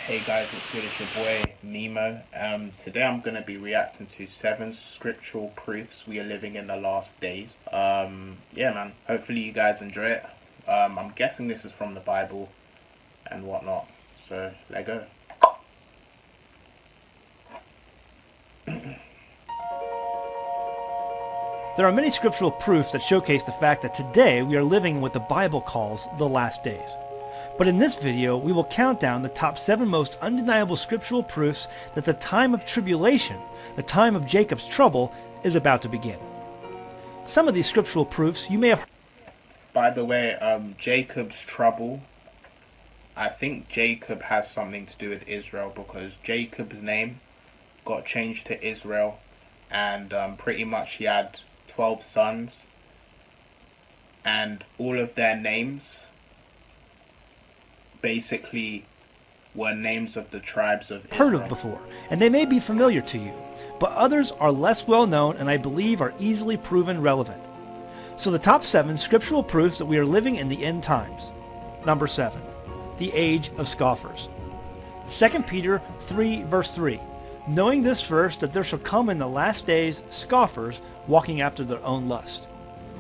Hey guys, what's good? It's your boy Nemo. Today I'm going to be reacting to 7 scriptural proofs we are living in the last days. Yeah man, hopefully you guys enjoy it. I'm guessing this is from the Bible and whatnot, so let go. There are many scriptural proofs that showcase the fact that today we are living in what the Bible calls the last days. But in this video, we will count down the top 7 most undeniable scriptural proofs that the time of tribulation, the time of Jacob's trouble, is about to begin. Some of these scriptural proofs you may have... By the way, Jacob's trouble, I think Jacob has something to do with Israel, because Jacob's name got changed to Israel, and pretty much he had 12 sons, and all of their names basically were names of the tribes of Israel. Heard of before, and they may be familiar to you, but others are less well known and I believe are easily proven relevant. So the top 7 scriptural proofs that we are living in the end times. Number 7, the age of scoffers. 2 Peter 3 verse 3. Knowing this first, that there shall come in the last days scoffers walking after their own lust.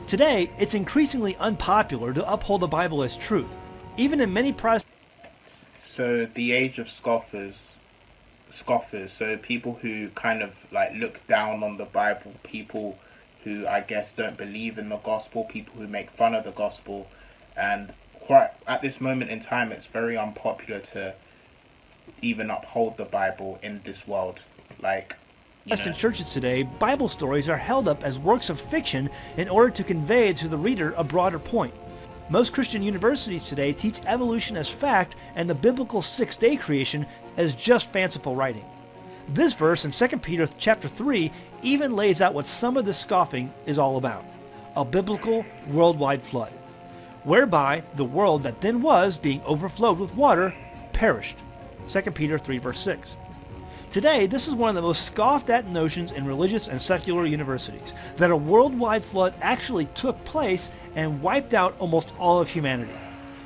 Today, it's increasingly unpopular to uphold the Bible as truth, even in many So the age of scoffers, so people who kind of like look down on the Bible, people who I guess don't believe in the gospel, people who make fun of the gospel, and quite at this moment in time it's very unpopular to even uphold the Bible in this world. Like, Western churches today, Bible stories are held up as works of fiction in order to convey to the reader a broader point. Most Christian universities today teach evolution as fact and the biblical 6-day creation as just fanciful writing. This verse in 2 Peter chapter 3 even lays out what some of this scoffing is all about: a biblical worldwide flood, whereby the world that then was, being overflowed with water, perished. 2 Peter 3 verse 6. Today, this is one of the most scoffed at notions in religious and secular universities, that a worldwide flood actually took place and wiped out almost all of humanity.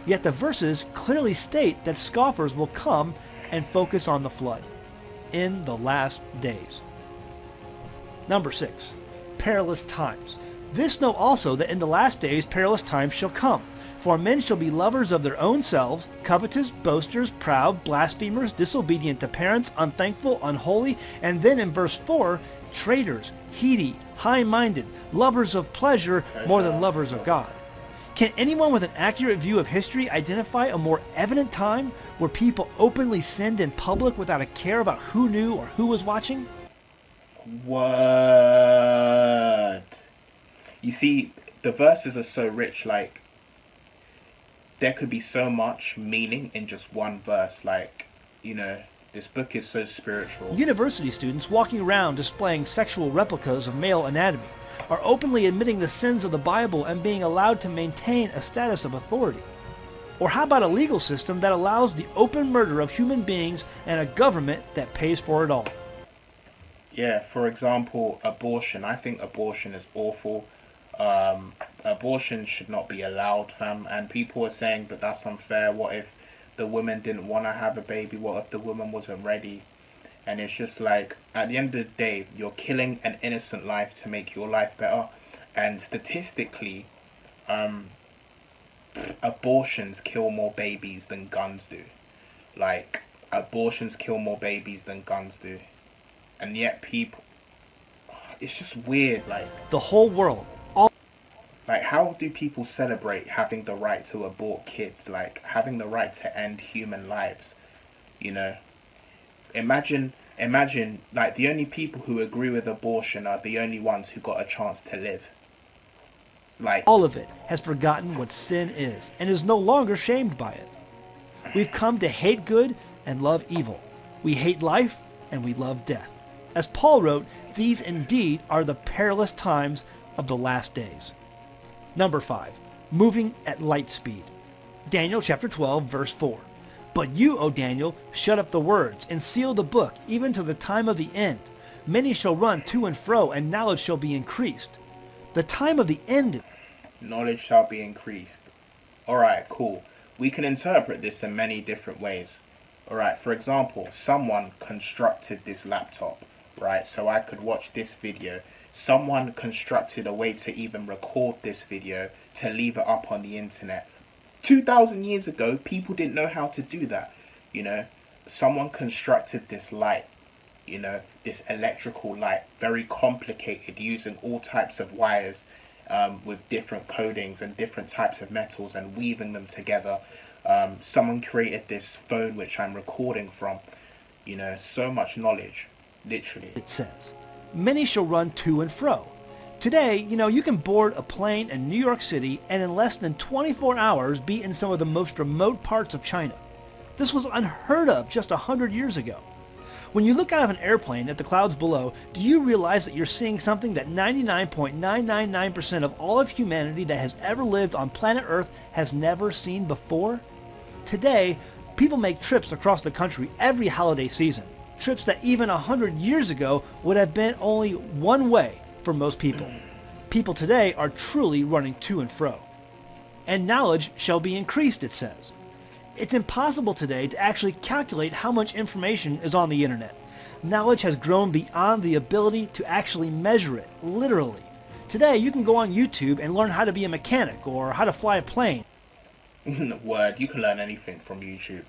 Yet the verses clearly state that scoffers will come and focus on the flood in the last days. Number 6, perilous times. This know also that in the last days perilous times shall come. For men shall be lovers of their own selves, covetous, boasters, proud, blasphemers, disobedient to parents, unthankful, unholy, and then in verse 4, traitors, heady, high-minded, lovers of pleasure more than lovers of God. Can anyone with an accurate view of history identify a more evident time where people openly sinned in public without a care about who knew or who was watching? What? You see, the verses are so rich, like, there could be so much meaning in just one verse. Like, this book is so spiritual. University students walking around displaying sexual replicas of male anatomy are openly admitting the sins of the Bible and being allowed to maintain a status of authority. Or how about a legal system that allows the open murder of human beings and a government that pays for it all? Yeah, for example, abortion. I think abortion is awful. Abortion should not be allowed, fam. And people are saying, but that's unfair. What if the woman didn't want to have a baby? What if the woman wasn't ready? And it's just like, at the end of the day, you're killing an innocent life to make your life better. And statistically, abortions kill more babies than guns do. Like, abortions kill more babies than guns do. And yet people, it's just weird. Like, the whole world. Like, how do people celebrate having the right to abort kids? Like, having the right to end human lives, Imagine, like, the only people who agree with abortion are the only ones who got a chance to live. Like, all of it has forgotten what sin is and is no longer shamed by it. We've come to hate good and love evil. We hate life and we love death. As Paul wrote, these indeed are the perilous times of the last days. Number 5, moving at light speed. Daniel chapter 12 verse 4. But you, O Daniel, shut up the words and seal the book even to the time of the end. Many shall run to and fro, and knowledge shall be increased. The time of the end. Knowledge shall be increased. Alright, cool. We can interpret this in many different ways. All right, for example, someone constructed this laptop, right? So I could watch this video. Someone constructed a way to even record this video to leave it up on the internet. 2,000 years ago, people didn't know how to do that, you know. Someone constructed this light, you know, this electrical light, very complicated, using all types of wires, with different coatings and different types of metals and weaving them together. Someone created this phone which I'm recording from. You know, so much knowledge, literally. It says, many shall run to and fro. Today, you know, you can board a plane in New York City and in less than 24 hours be in some of the most remote parts of China. This was unheard of just 100 years ago. When you look out of an airplane at the clouds below, do you realize that you're seeing something that 99.999% of all of humanity that has ever lived on planet Earth has never seen before? Today, people make trips across the country every holiday season. Trips that even 100 years ago would have been only one way for most people. People today are truly running to and fro. And knowledge shall be increased, it says. It's impossible today to actually calculate how much information is on the internet. Knowledge has grown beyond the ability to actually measure it, literally. Today, you can go on YouTube and learn how to be a mechanic or how to fly a plane. Word, you can learn anything from YouTube.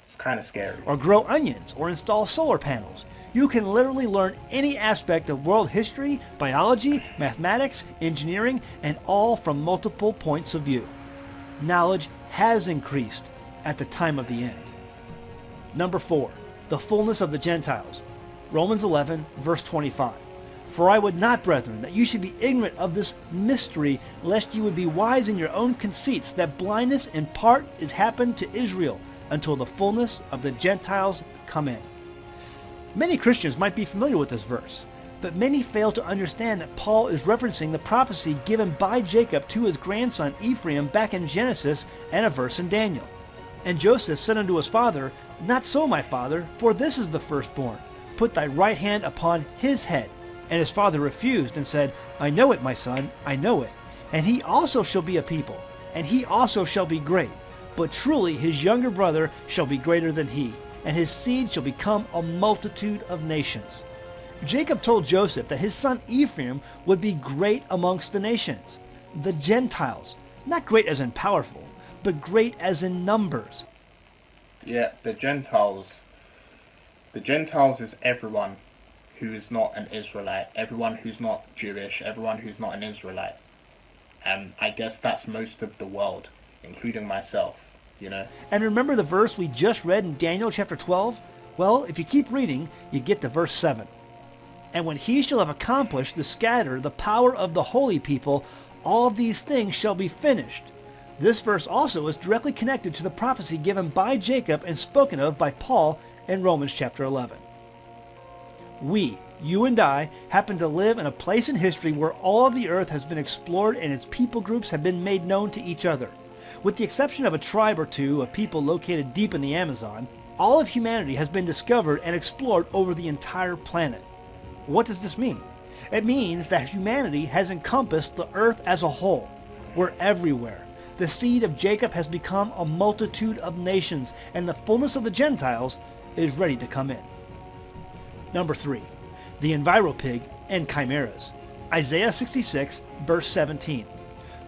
It's kind of scary. Or grow onions or install solar panels. You can literally learn any aspect of world history, biology, mathematics, engineering, and all from multiple points of view. Knowledge has increased at the time of the end. Number 4, the fullness of the Gentiles. Romans 11, verse 25. For I would not, brethren, that you should be ignorant of this mystery, lest you would be wise in your own conceits, that blindness in part is happened to Israel, until the fullness of the Gentiles come in. Many Christians might be familiar with this verse, but many fail to understand that Paul is referencing the prophecy given by Jacob to his grandson Ephraim back in Genesis and a verse in Daniel. And Joseph said unto his father, Not so, my father, for this is the firstborn. Put thy right hand upon his head. And his father refused and said, I know it, my son, I know it. And he also shall be a people, and he also shall be great. But truly his younger brother shall be greater than he, and his seed shall become a multitude of nations. Jacob told Joseph that his son Ephraim would be great amongst the nations, the Gentiles, not great as in powerful, but great as in numbers. Yeah, the Gentiles. The Gentiles is everyone who is not an Israelite, everyone who's not Jewish, everyone who's not an Israelite. And I guess that's most of the world, including myself, you know. And remember the verse we just read in Daniel chapter 12? Well, if you keep reading, you get to verse 7. And when he shall have accomplished to scatter the power of the holy people, all these things shall be finished. This verse also is directly connected to the prophecy given by Jacob and spoken of by Paul in Romans chapter 11. We, you and I, happen to live in a place in history where all of the earth has been explored and its people groups have been made known to each other. With the exception of a tribe or two of people located deep in the Amazon, all of humanity has been discovered and explored over the entire planet. What does this mean? It means that humanity has encompassed the earth as a whole. We're everywhere. The seed of Jacob has become a multitude of nations, and the fullness of the Gentiles is ready to come in. Number 3, the enviropig and chimeras. Isaiah 66, verse 17.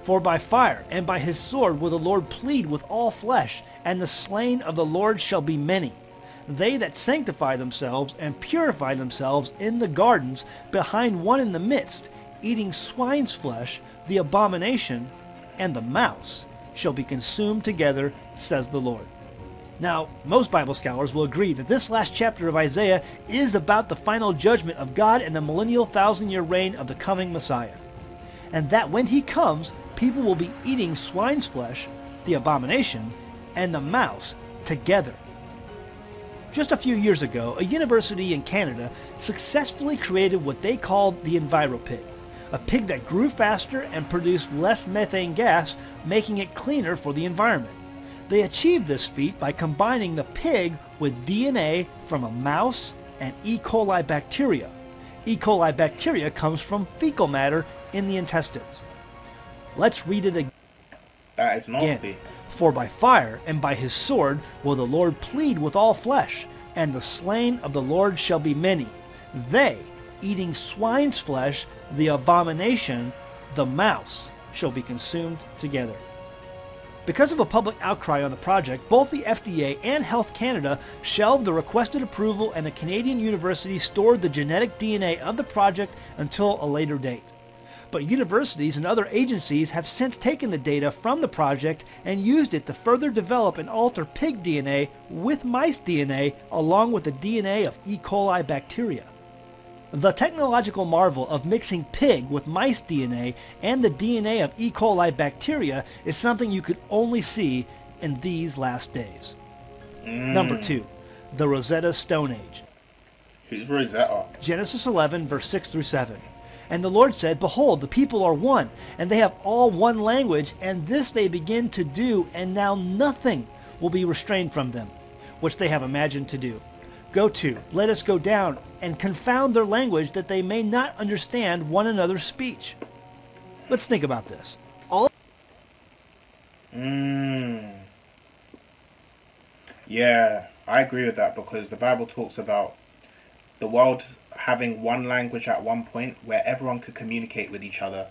For by fire and by his sword will the Lord plead with all flesh, and the slain of the Lord shall be many. They that sanctify themselves and purify themselves in the gardens behind one in the midst, eating swine's flesh, the abomination, and the mouse shall be consumed together, says the Lord. Now, most Bible scholars will agree that this last chapter of Isaiah is about the final judgment of God and the millennial 1,000-year reign of the coming Messiah. And that when he comes, people will be eating swine's flesh, the abomination, and the mouse together. Just a few years ago, a university in Canada successfully created what they called the enviropig, a pig that grew faster and produced less methane gas, making it cleaner for the environment. They achieved this feat by combining the pig with DNA from a mouse and E. coli bacteria. E. coli bacteria comes from fecal matter in the intestines. Let's read it again. That is nasty. For by fire and by his sword will the Lord plead with all flesh, and the slain of the Lord shall be many. They, eating swine's flesh, the abomination, the mouse, shall be consumed together. Because of a public outcry on the project, both the FDA and Health Canada shelved the requested approval, and the Canadian university stored the genetic DNA of the project until a later date. But universities and other agencies have since taken the data from the project and used it to further develop and alter pig DNA with mice DNA along with the DNA of E. coli bacteria. The technological marvel of mixing pig with mice DNA and the DNA of E. coli bacteria is something you could only see in these last days. Number 2. The Rosetta Stone Age. Who's Rosetta? Genesis 11, verse 6 through 7. And the Lord said, Behold, the people are one, and they have all one language, and this they begin to do, and now nothing will be restrained from them, which they have imagined to do. Go to, let us go down, and confound their language, that they may not understand one another's speech. Let's think about this. Yeah, I agree with that, because the Bible talks about the world having one language at one point where everyone could communicate with each other,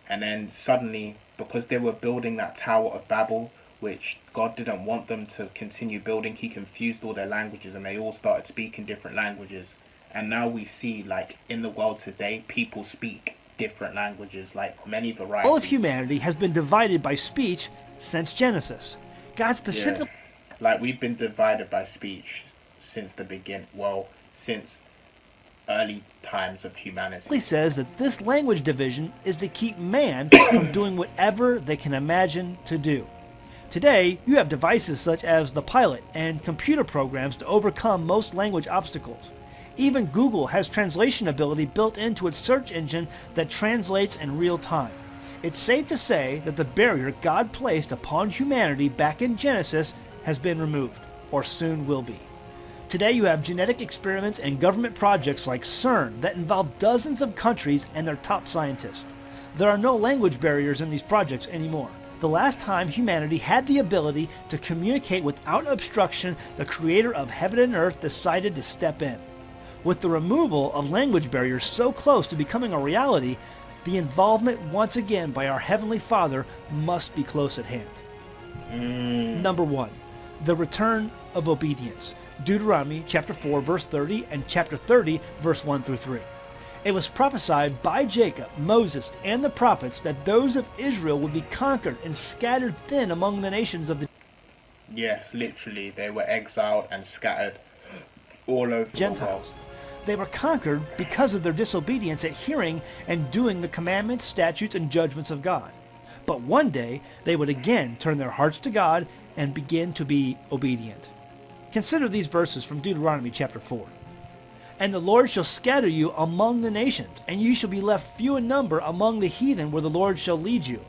and then suddenly, because they were building that Tower of Babel, which God didn't want them to continue building, he confused all their languages and they all started speaking different languages. And now we see, like, in the world today, people speak different languages, like many varieties. All of humanity has been divided by speech since Genesis. God specifically... Yeah. Like, we've been divided by speech since the beginning. Well, since early times of humanity. Says that this language division is to keep man from doing whatever they can imagine to do. Today, you have devices such as the Pilot and computer programs to overcome most language obstacles. Even Google has translation ability built into its search engine that translates in real time. It's safe to say that the barrier God placed upon humanity back in Genesis has been removed, or soon will be. Today you have genetic experiments and government projects like CERN that involve dozens of countries and their top scientists. There are no language barriers in these projects anymore. The last time humanity had the ability to communicate without obstruction, the creator of heaven and earth decided to step in. With the removal of language barriers so close to becoming a reality, the involvement once again by our Heavenly Father must be close at hand. Number 1. The return of obedience. Deuteronomy chapter 4 verse 30 and chapter 30 verse 1 through 3. It was prophesied by Jacob, Moses, and the prophets that those of Israel would be conquered and scattered thin among the nations of the Yes, literally, they were exiled and scattered all over Gentiles. the world. They were conquered because of their disobedience at hearing and doing the commandments, statutes, and judgments of God. But one day they would again turn their hearts to God and begin to be obedient. Consider these verses from Deuteronomy chapter 4. And the Lord shall scatter you among the nations, and you shall be left few in number among the heathen where the Lord shall lead you.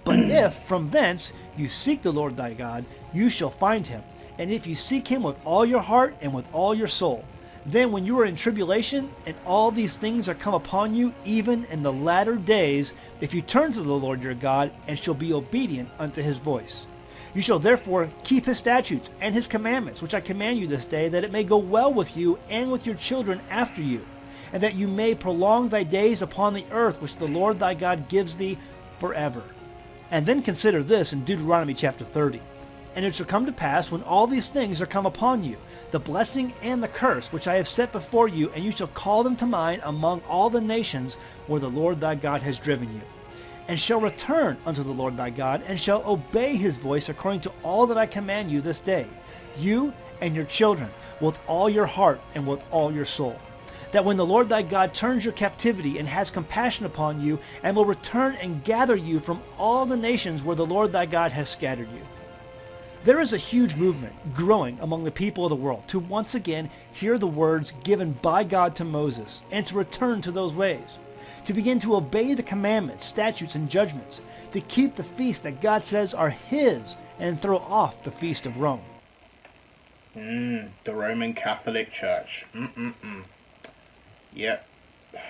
But if from thence you seek the Lord thy God, you shall find him. And if you seek him with all your heart and with all your soul, then when you are in tribulation and all these things are come upon you, even in the latter days, if you turn to the Lord your God and shall be obedient unto his voice. You shall therefore keep his statutes and his commandments, which I command you this day, that it may go well with you and with your children after you, and that you may prolong thy days upon the earth, which the Lord thy God gives thee forever. And then consider this in Deuteronomy chapter 30. And it shall come to pass, when all these things are come upon you, the blessing and the curse which I have set before you, and you shall call them to mind among all the nations where the Lord thy God has driven you, and shall return unto the Lord thy God, and shall obey his voice according to all that I command you this day, you and your children, with all your heart and with all your soul. That when the Lord thy God turns your captivity and has compassion upon you, and will return and gather you from all the nations where the Lord thy God has scattered you. There is a huge movement growing among the people of the world to once again hear the words given by God to Moses, and to return to those ways, to begin to obey the commandments, statutes, and judgments, to keep the feasts that God says are his, and throw off the feast of Rome. The Roman Catholic Church. Yep.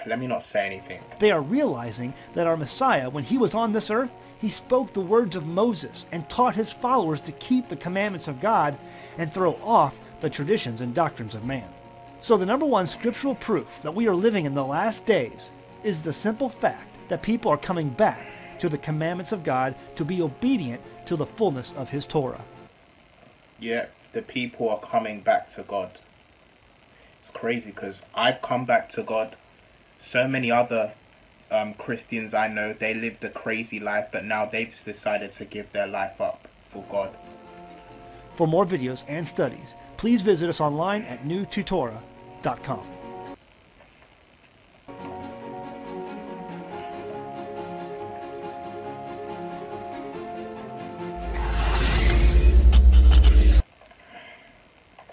Let me not say anything. They are realizing that our Messiah, when he was on this earth, He spoke the words of Moses and taught his followers to keep the commandments of God and throw off the traditions and doctrines of man. So the number one scriptural proof that we are living in the last days is the simple fact that people are coming back to the commandments of God to be obedient to the fullness of his Torah. Yeah, the people are coming back to God. It's crazy because I've come back to God. So many other Christians I know, they lived a crazy life, but now they've just decided to give their life up for God. For more videos and studies, please visit us online at newtutora.com.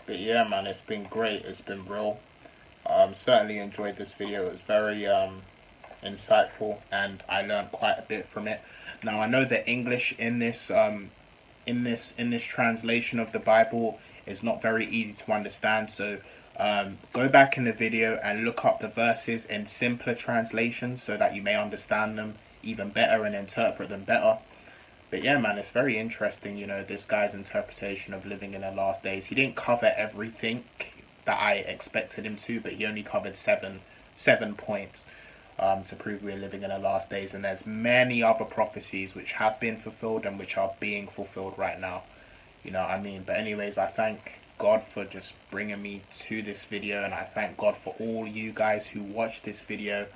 But yeah, man, it's been great. It's been real. Certainly enjoyed this video. It was very insightful, and I learned quite a bit from it. Now I know the English in this translation of the Bible is not very easy to understand, so go back in the video and look up the verses in simpler translations so that you may understand them even better and interpret them better. But yeah, man, it's very interesting, you know, this guy's interpretation of living in the last days. He didn't cover everything that I expected him to, but he only covered seven points to prove we're living in the last days. And there's many other prophecies which have been fulfilled and which are being fulfilled right now. You know what I mean? But anyways, I thank God for just bringing me to this video, and I thank God for all you guys who watched this video.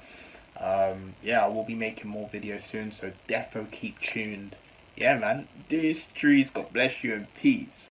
Yeah, I will be making more videos soon, so defo keep tuned. Yeah, man, these trees, God bless you and peace.